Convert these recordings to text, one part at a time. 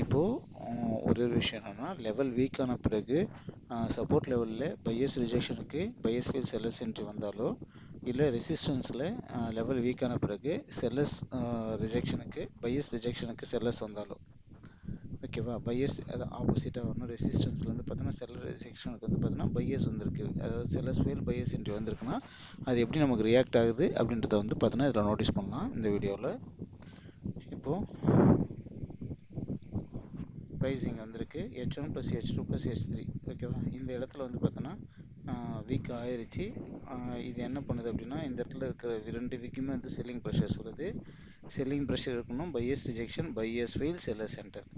இப்போது ஒரு விஷயம் என்னென்னா, லெவல் வீக்கான பிறகு சப்போர்ட் லெவலில் பையஸ் ரிஜெக்ஷனுக்கு பையஸ் ஃபெயில் செல்லர்ஸ் என்ட்ரி வந்தாலோ, இல்லை ரெசிஸ்டன்ஸில் லெவல் வீக்கான பிறகு செல்லர்ஸ் ரிஜெக்ஷனுக்கு பையஸ் ரிஜெக்ஷனுக்கு செல்லர்ஸ் வந்தாலோ, ஓகேவா, பையஸ் அது ஆப்போசிட்டாக வரணும். ரெசிஸ்டன்ஸில் வந்து பார்த்தோன்னா செல்லர் ரிஜெக்ஷனுக்கு வந்து பார்த்தோன்னா பையஸ் வந்திருக்கு, அதாவது செல்லர்ஸ் ஃபெயில் பையஸ் என்ட்ரி வந்திருக்குன்னா அது எப்படி நமக்கு ரியாக்ட் ஆகுது அப்படின்றத வந்து பார்த்தோன்னா இதில் நோட்டீஸ் பண்ணலாம் இந்த வீடியோவில். இப்போது ப்ரைஸிங் வந்திருக்கு H1 + H2 + H3, ஓகேவா. இந்த இடத்துல வந்து பார்த்தோன்னா வீக் ஆயிடுச்சு. இது என்ன பண்ணுது அப்படின்னா, இந்த இடத்துல இருக்கிற ரெண்டு வீக்குமே வந்து செல்லிங் ப்ரெஷர் சொல்லுது. செல்லிங் ப்ரெஷர் இருக்கணும், bias rejection, bias fail, seller centre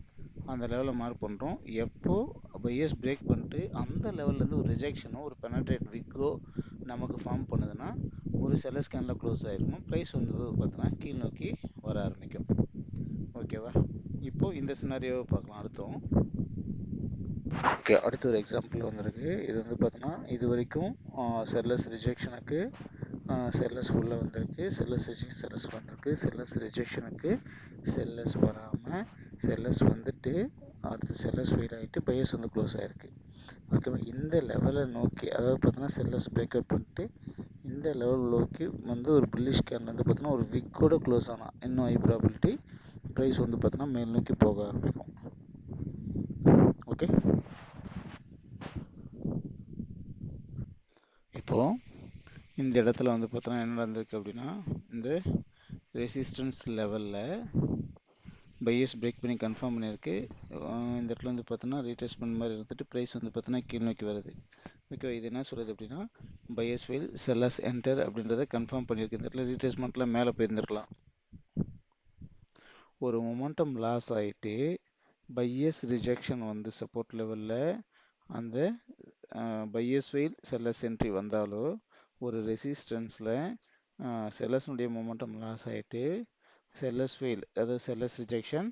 அந்த லெவலில் மார்க் பண்ணுறோம். எப்போது பையஸ் பிரேக் பண்ணிட்டு அந்த லெவல்லேருந்து ஒரு ரிஜெக்ஷனோ ஒரு பெனட்ரேட் விக்கோ நமக்கு ஃபார்ம் பண்ணுதுன்னா ஒரு செல்லர் ஸ்கேனில் க்ளோஸ் ஆகிருக்கணும். ப்ரைஸ் வந்து பார்த்தோன்னா கீழ் நோக்கி வர ஆரம்பிக்கும், ஓகேவா. இப்போது இந்த சினாரியோவை பார்க்கலாம் அடுத்தோம். ஓகே, அடுத்த ஒரு எக்ஸாம்பிள் வந்திருக்கு. இது வந்து பார்த்தோன்னா இது வரைக்கும் செல்லர்ஸ் ரிஜெக்ஷனுக்கு செல்லர்ஸ் ஃபுல்லாக வந்திருக்கு, செல்லர்ஸ் ரிஜெக்ஷன் செல்லர்ஸ் வந்திருக்கு, செல்லர்ஸ் ரிஜெக்ஷனுக்கு செல்லர்ஸ் வராமல் செல்லர்ஸ் வந்துட்டு அடுத்து செல்லர்ஸ் ஃபெயில் ஆகிட்டு பையர்ஸ் வந்து க்ளோஸ் ஆகிருக்கு, ஓகேவா. இந்த லெவலை நோக்கி, அதாவது பார்த்தோன்னா செல்லர்ஸ் பிரேக் அவுட் பண்ணிட்டு இந்த லெவல் நோக்கி வந்து ஒரு புல்லிஷ் கேன் வந்து பார்த்தோன்னா ஒரு விக்கோட க்ளோஸ் ஆனால் இன்னும் ஹை ப்ராபிலிட்டி ப்ரைஸ் வந்து பார்த்தோன்னா மேல் நோக்கி போக ஆரம்பிக்கும், ஓகே. இப்போது இந்த இடத்துல வந்து பார்த்தோன்னா என்ன நடந்திருக்கு அப்படின்னா, இந்த ரெசிஸ்டன்ஸ் லெவலில் பையஸ் பிரேக் பண்ணி கன்ஃபார்ம் பண்ணியிருக்கு. இந்த இடத்துல வந்து பார்த்தோன்னா ரீட்ரேஸ்மெண்ட் மாதிரி இருந்துட்டு ப்ரைஸ் வந்து பார்த்தோன்னா கீழ் நோக்கி வருது, ஓகே. இது என்ன சொல்லுது அப்படின்னா பையஸ் ஃபெயில் செல்லர்ஸ் என்டர் அப்படின்றத கன்ஃபார்ம் பண்ணியிருக்கு. இந்த இடத்துல ரீட்ரேஸ்மெண்ட்டில் மேலே போயிருந்துருக்கலாம். ஒரு மொமெண்டம் லாஸ் ஆகிட்டு பையஸ் ரிஜெக்ஷன் வந்து சப்போர்ட் லெவலில் அந்த பையஸ் ஃபெயில் செல்லர்ஸ் என்ட்ரி வந்தாலோ, ஒரு ரெசிஸ்டன்ஸில் செல்லர்ஸ்னுடைய மொமெண்டம் லாஸ் ஆகிட்டு செல்லர்ஸ் ஃபெயில், அதாவது செல்லர்ஸ் ரிஜெக்ஷன்,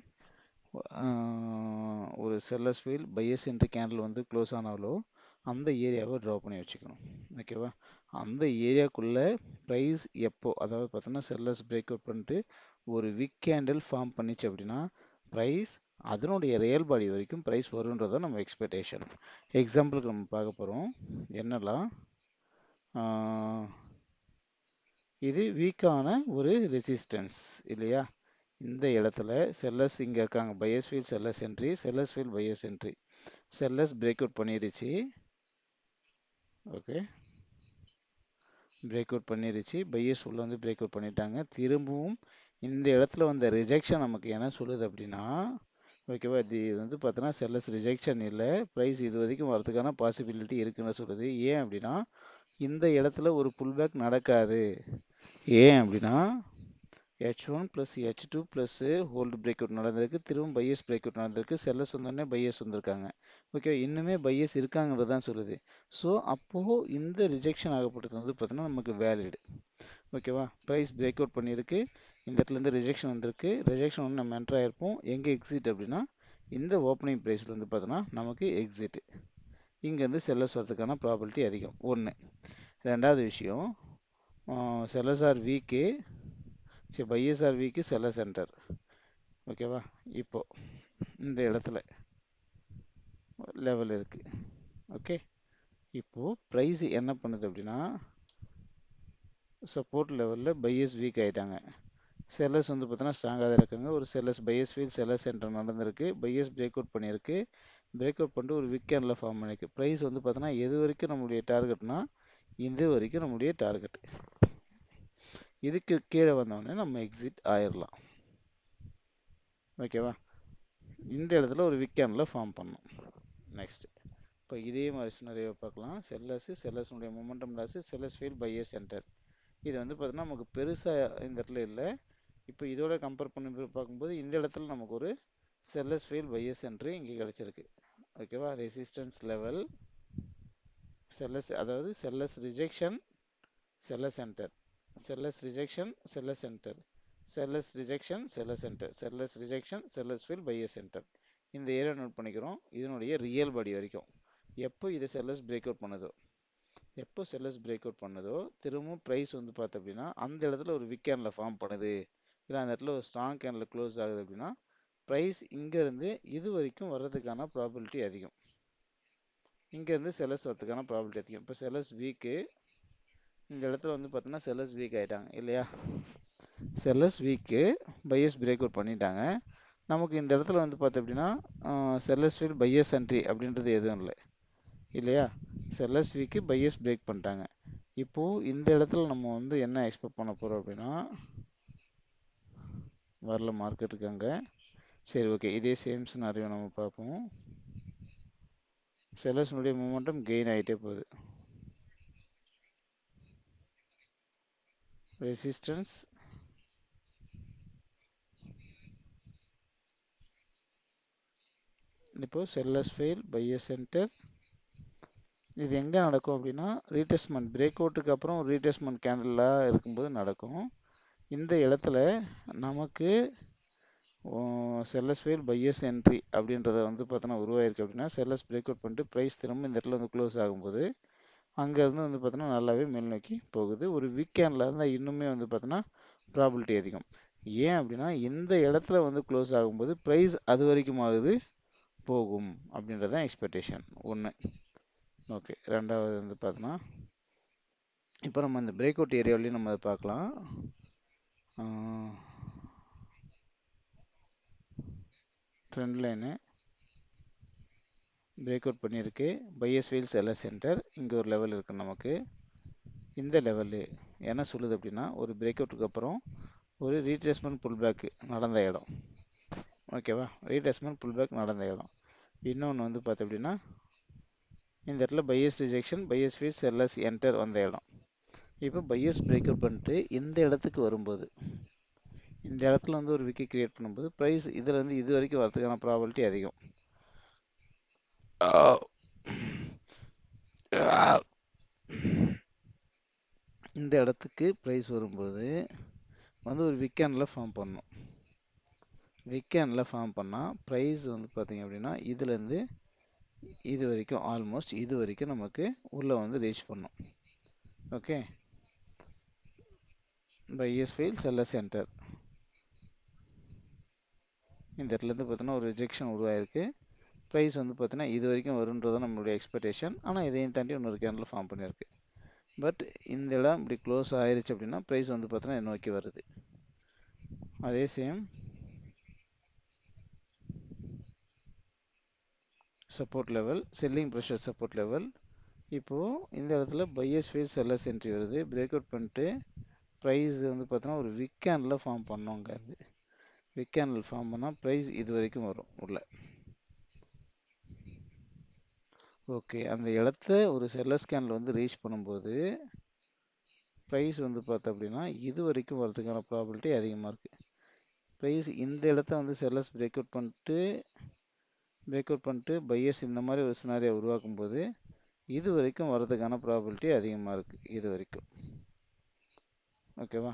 ஒரு sellers fail bias entry candle வந்து க்ளோஸ் ஆனாலோ அந்த ஏரியாவை ட்ரா பண்ணி வச்சுக்கணும், ஓகேவா. அந்த ஏரியாக்குள்ளே ப்ரைஸ் எப்போ, அதாவது பார்த்தோன்னா செல்லர்ஸ் பிரேக் அவுட் பண்ணிட்டு ஒரு விக் கேண்டில் ஃபார்ம் பண்ணிச்சு அப்படின்னா ப்ரைஸ் அதனுடைய ரியல் பாடி வரைக்கும் ப்ரைஸ் வருன்றதை நம்ம எக்ஸ்பெக்டேஷன். எக்ஸாம்பிளுக்கு நம்ம பார்க்க போகிறோம். என்னெல்லாம், இது வீக்கான ஒரு ரெசிஸ்டன்ஸ் இல்லையா. இந்த இடத்துல செல்லர்ஸ் இங்கே இருக்காங்க, buyers field sellers entry, sellers field buyers entry, sellers break out பண்ணிடுச்சு, ஓகே. பிரேக் அவுட் பண்ணிடுச்சு, பையர்ஸ் உள்ள வந்து பிரேக் அவுட் பண்ணிட்டாங்க. திரும்பவும் இந்த இடத்துல வந்த ரிஜெக்ஷன் நமக்கு என்ன சொல்லுது அப்படின்னா, ஓகேவா, இது வந்து பார்த்தோன்னா செல்லர்ஸ் ரிஜெக்ஷன் இல்லை, ப்ரைஸ் இது வரைக்கும் வரதுக்கான பாசிபிலிட்டி இருக்குன்னு சொல்லுது. ஏன் அப்படின்னா இந்த இடத்துல ஒரு புல் பேக் நடக்காது. ஏன் அப்படின்னா H1 + H2 + hold break out நடந்திருக்கு, திரும்ப பையர்ஸ் பிரேக் அவுட் நடந்திருக்கு, செல்லர்ஸ் வந்தோடனே பையர்ஸ் வந்திருக்காங்க, ஓகே. இன்னுமே பையர்ஸ் இருக்காங்கிறது தான் சொல்லுது. ஸோ அப்போது இந்த ரிஜெக்ஷன் ஆகப்பட்டது வந்து பார்த்தோன்னா நமக்கு வேலிடு, ஓகேவா. ப்ரைஸ் பிரேக் அவுட் பண்ணியிருக்கு, இந்த இடத்துலேருந்து ரிஜெக்ஷன் வந்திருக்கு, ரிஜெக்ஷன் வந்து நம்ம என்ட்ரு ஆகிருப்போம். எங்கே எக்ஸிட் அப்படின்னா இந்த ஓப்பனிங் ப்ரைஸில் வந்து பார்த்தோன்னா நமக்கு எக்ஸிட்டு, இங்கேருந்து செல்லர்ஸ் வரதுக்கான ப்ராபபிலிட்டி அதிகம், ஒன்று. ரெண்டாவது விஷயம், செல்லர்ஸ் ஆர் வீக்கு, சரி buyers are weak, seller centre, ஓகேவா. இப்போது இந்த இடத்துல லெவல் இருக்குது, ஓகே. இப்போது ப்ரைஸ் என்ன பண்ணுது அப்படின்னா சப்போர்ட் லெவலில் பையர்ஸ் வீக் ஆகிட்டாங்க, செல்லர்ஸ் வந்து பார்த்தோன்னா ஸ்ட்ராங்காக தான் இருக்காங்க. ஒரு sellers buyers field seller centre நடந்திருக்கு, பையர்ஸ் பிரேக் அவுட் பண்ணியிருக்கு, பிரேக் அவுட் பண்ணிட்டு ஒரு விக் கேண்டில் ஃபார்ம் பண்ணியிருக்கு. ப்ரைஸ் வந்து பார்த்தோன்னா எது வரைக்கும் நம்மளுடைய டார்கெட்னா இது வரைக்கும் நம்மளுடைய டார்கெட், இதுக்கு கீழே வந்தோடனே நம்ம எக்ஸிட் ஆயிடலாம், ஓகேவா. இந்த இடத்துல ஒரு விக் கேண்டில் ஃபார்ம் பண்ணணும். நெக்ஸ்ட் இப்போ இதே மாதிரி சினாரியோ பார்க்கலாம். செல்லர்ஸுடைய momentum loss, sellers fail buyers centre. இது வந்து பார்த்தீங்கன்னா நமக்கு பெருசாக இந்த இடத்துல இல்லை. இப்போ இதோட கம்பேர் பண்ணி பார்க்கும்போது இந்த இடத்துல நமக்கு ஒரு செல்லர்ஸ் ஃபெயில் பையர்ஸ் என்ட்ரி இங்கே கிடச்சிருக்கு, ஓகேவா. ரெசிஸ்டன்ஸ் லெவல் செல்லர்ஸ், அதாவது sellers rejection seller centre, sellers rejection seller centre, sellers rejection seller centre, sellers rejection sellers field buyer centre. இந்த ஏரியா நோட் பண்ணிக்கிறோம். இதனுடைய ரியல் பாடி வரைக்கும் எப்போ இதை செல்லர்ஸ் பிரேக் அவுட் பண்ணுதோ, எப்போ செல்லர்ஸ் பிரேக் அவுட் பண்ணுதோ திரும்பவும் ப்ரைஸ் வந்து பார்த்தோம் அப்படின்னா அந்த இடத்துல ஒரு விக் கேண்டில் ஃபார்ம் பண்ணுது, இல்லை அந்த இடத்துல ஒரு ஸ்ட்ராங் கேண்டில் க்ளோஸ் ஆகுது அப்படின்னா ப்ரைஸ் இங்கேருந்து இது வரைக்கும் வர்றதுக்கான ப்ராபிலிட்டி அதிகம். இங்கேருந்து செல்லர்ஸ் வரதுக்கான ப்ராபிலிட்டி அதிகம். இப்போ செல்லர்ஸ் வீக்கு, இந்த இடத்துல வந்து பார்த்தோன்னா செல்லர்ஸ் வீக் ஆகிட்டாங்க இல்லையா? Sellers week, buyers break out பண்ணிட்டாங்க. நமக்கு இந்த இடத்துல வந்து பார்த்தோம் அப்படின்னா செல்லர்ஸ் ஃபீல் பையர்ஸ் என்ட்ரி அப்படின்றது எதுவும் இல்லை இல்லையா? செல்லர்ஸ் வீக்கு, பையர்ஸ் பிரேக் பண்ணிட்டாங்க. இப்போது இந்த இடத்துல நம்ம வந்து என்ன எக்ஸ்பெக்ட் பண்ண போகிறோம் அப்படின்னா, வரல மார்க்கெட் இருக்காங்க. சரி, ஓகே, இதே சேம் சினாரியோ நம்ம பார்ப்போம். செல்லர்ஸ்னுடைய மூமெண்டம் கெயின் ஆகிட்டே போகுது. ரெசிஸ்டன்ஸ், இப்போ செல்லர்ஸ் ஃபெயில், பையர்ஸ் என்டர். இது எங்கே நடக்கும் அப்படின்னா ரீடெஸ்ட்மெண்ட் பிரேக் அவுட்டுக்கு அப்புறம் ரீடெஸ்ட்மெண்ட் கேண்டலாக இருக்கும்போது நடக்கும். இந்த இடத்துல நமக்கு செல்லர்ஸ் ஃபெயில், பையர்ஸ் என்ட்ரி அப்படின்றத வந்து பார்த்தோன்னா உருவாயிருக்கு அப்படின்னா செல்லர்ஸ் பிரேக் அவுட் பண்ணிட்டு ப்ரைஸ் திரும்ப இந்த இடத்துல வந்து க்ளோஸ் ஆகும்போது அங்கேருந்து வந்து பார்த்தோன்னா நல்லாவே மேல் நோக்கி போகுது. ஒரு வீக்கெண்டில் இருந்தால் இன்னுமே வந்து பார்த்தோன்னா ப்ராபிலிட்டி அதிகம். ஏன் அப்படின்னா இந்த இடத்துல வந்து க்ளோஸ் ஆகும்போது ப்ரைஸ் அது வரைக்கும் ஆகுது போகும் அப்படின்றது தான் எக்ஸ்பெக்டேஷன் ஒன்று. ஓகே, ரெண்டாவது வந்து பார்த்தோன்னா இப்போ நம்ம இந்த பிரேக் அவுட் ஏரியாவிலையும் நம்ம அதை பார்க்கலாம். ட்ரெண்ட் லைனு பிரேக் அவுட் பண்ணியிருக்கு. பையர்ஸ் ஃபீல் செல்லர்ஸ் சென்டர் இங்கே ஒரு லெவல் இருக்குது நமக்கு. இந்த லெவலு என்ன சொல்லுது அப்படின்னா ஒரு பிரேக் அவுட்டுக்கு அப்புறம் ஒரு ரீட்ரேஸ்மெண்ட் புல் பேக் நடந்த இடம். ஓகேவா? ரீட்ரேஸ்மெண்ட் புல் பேக் நடந்த இடம். இன்னொன்று வந்து பார்த்தோம் அப்படின்னா இந்த இடத்துல buyers rejection, buyers feel sellers enter வந்த இடம். இப்போ பையர்ஸ் பிரேக் அவுட் பண்ணிட்டு இந்த இடத்துக்கு வரும்போது இந்த இடத்துல வந்து ஒரு விக்கி கிரியேட் பண்ணும்போது ப்ரைஸ் இதுலேருந்து இது வரைக்கும் வரதுக்கான ப்ராபபிலிட்டி அதிகம். இந்த இடத்துக்கு ப்ரைஸ் வரும்போது வந்து ஒரு வீக்கெண்டில் ஃபார்ம் பண்ணணும். வீக்கெண்டில் ஃபார்ம் பண்ணால் ப்ரைஸ் வந்து பார்த்திங்க அப்படின்னா இதுலேருந்து இது வரைக்கும் ஆல்மோஸ்ட் இது வரைக்கும் நமக்கு உள்ளே வந்து ரீச் பண்ணும். Okay, buyers fail sellers enter. இந்த இடத்துலேருந்து பார்த்தோன்னா ஒரு ரிஜெக்ஷன் உருவாயிருக்கு. ப்ரைஸ் வந்து பார்த்தீங்கன்னா இது வரைக்கும் வருன்றது நம்மளுடைய எக்ஸ்பெக்டேஷன். ஆனால் இதையும் தாண்டி இன்னொரு கேண்டில் ஃபார்ம் பண்ணியிருக்கு. பட் இந்த இடம் இப்படி க்ளோஸ் ஆயிருச்சு அப்படின்னா ப்ரைஸ் வந்து பார்த்தீங்கன்னா நோக்கி வருது. அதே same support level, selling pressure support level. இப்போது இந்த இடத்துல பையர்ஸ் ஃபீல் செல்லர்ஸ் என்ட்ரி வருது. பிரேக் அவுட் பண்ணிட்டு ப்ரைஸ் வந்து பார்த்தோன்னா ஒரு வீக்கெண்டில் ஃபார்ம் பண்ணோங்க. அது வீக்கெண்டில் ஃபார்ம் பண்ணால் ப்ரைஸ் இது வரைக்கும் வரும் உள்ள. ஓகே, அந்த இடத்த ஒரு செல்லர்ஸ் கேண்டில் வந்து ரீச் பண்ணும்போது ப்ரைஸ் வந்து பார்த்தோம் அப்படின்னா இது வரைக்கும் வரதுக்கான ப்ராபிலிட்டி அதிகமாக இருக்குது. ப்ரைஸ் இந்த இடத்த வந்து செல்லர்ஸ் பிரேக் அவுட் பண்ணிட்டு பையர்ஸ் இந்த மாதிரி ஒரு சினாரியை உருவாக்கும் போது இது வரைக்கும் வரதுக்கான ப்ராபிலிட்டி அதிகமாக இருக்குது. இது வரைக்கும் ஓகேவா?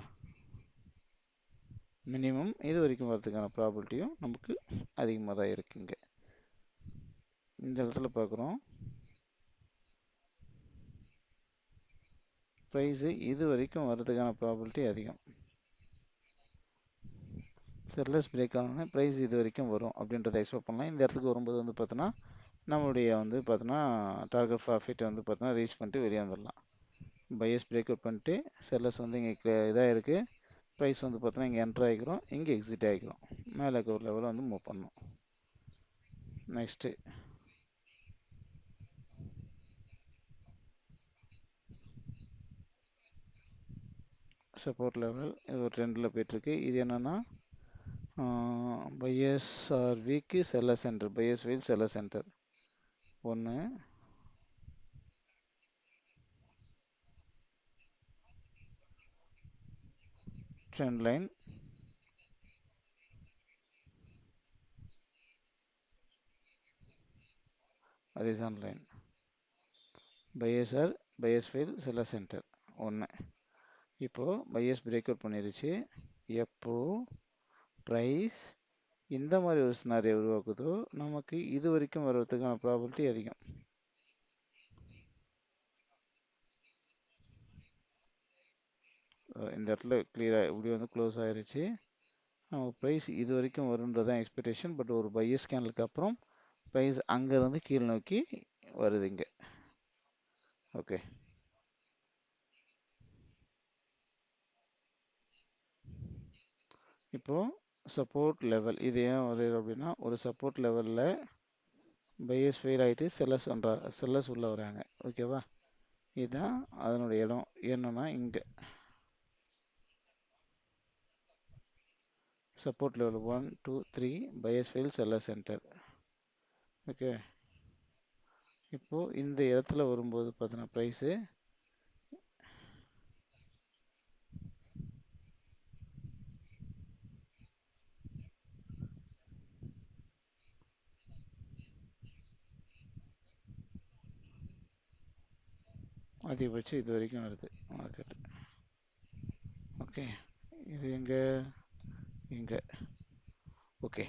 மினிமம் இது வரைக்கும் வரதுக்கான ப்ராபிலிட்டியும் நமக்கு அதிகமாக தான் இருக்குங்க. இந்த இடத்துல பார்க்குறோம் ப்ரைஸு இது வரைக்கும் வரதுக்கான ப்ராபிலிட்டி அதிகம். செல்லர்ஸ் பிரேக் ஆனோடனே ப்ரைஸ் இது வரைக்கும் வரும் அப்படின்றத எக்ஸ்பெக்ட் பண்ணலாம். இந்த இடத்துக்கு வரும்போது வந்து பார்த்தோன்னா நம்மளுடைய வந்து பார்த்தோன்னா டார்கெட் ப்ராஃபிட் வந்து பார்த்தோன்னா ரீச் பண்ணிட்டு வெளியே வந்துடலாம். பையர்ஸ் பிரேக் அவுட் பண்ணிட்டு செல்லர்ஸ் வந்து இங்கே இதாக இருக்குது. ப்ரைஸ் வந்து பார்த்தோன்னா இங்கே என்ட்ரு ஆகிக்கிறோம், இங்கே எக்ஸிட் ஆகிக்கிறோம். மேலே இருக்க ஒரு லெவலில் வந்து மூவ் பண்ணணும். நெக்ஸ்ட்டு சப்போர்ட் லெவல், இது ஒரு ட்ரெண்டில் போயிட்டுருக்கு. இது என்னென்னா buyers are weak, seller centre, buyers fail seller centre ஒன்று. Trend line, horizon line, buyers fail seller centre ஒன்று. இப்போது பையர்ஸ் பிரேக் அவுட் பண்ணிருச்சு. எப்போது ப்ரைஸ் இந்த மாதிரி ஒரு சினாரியை உருவாக்குதோ நமக்கு இது வரைக்கும் வர்றதுக்கான ப்ராபிலிட்டி அதிகம். இந்த இடத்துல கிளியராக இப்படி வந்து க்ளோஸ் ஆயிருச்சு. ப்ரைஸ் இது வரைக்கும் வருன்றது தான் எக்ஸ்பெக்டேஷன். பட் ஒரு பையர்ஸ் கேண்டலுக்கு அப்புறம் ப்ரைஸ் அங்கேருந்து கீழ் நோக்கி வருது இங்கே. ஓகே, இப்போது சப்போர்ட் லெவல் இது ஏன் வருது அப்படின்னா, ஒரு சப்போர்ட் லெவலில் பையர்ஸ் ஃபெயில் ஆகிட்டு செல்லர்ஸ் உள்ளே வராங்க. ஓகேவா, இதுதான் அதனுடைய இடம். என்னன்னா இங்கே support level 1 2 3 buyers fail seller centre. Okay, இப்போது இந்த இடத்துல வரும்போது பார்த்தீங்கன்னா ப்ரைஸு அதிகபட்சம் இது வரைக்கும் வருது மார்க்கெட். ஓகே, இது எங்கே இங்கே. ஓகே,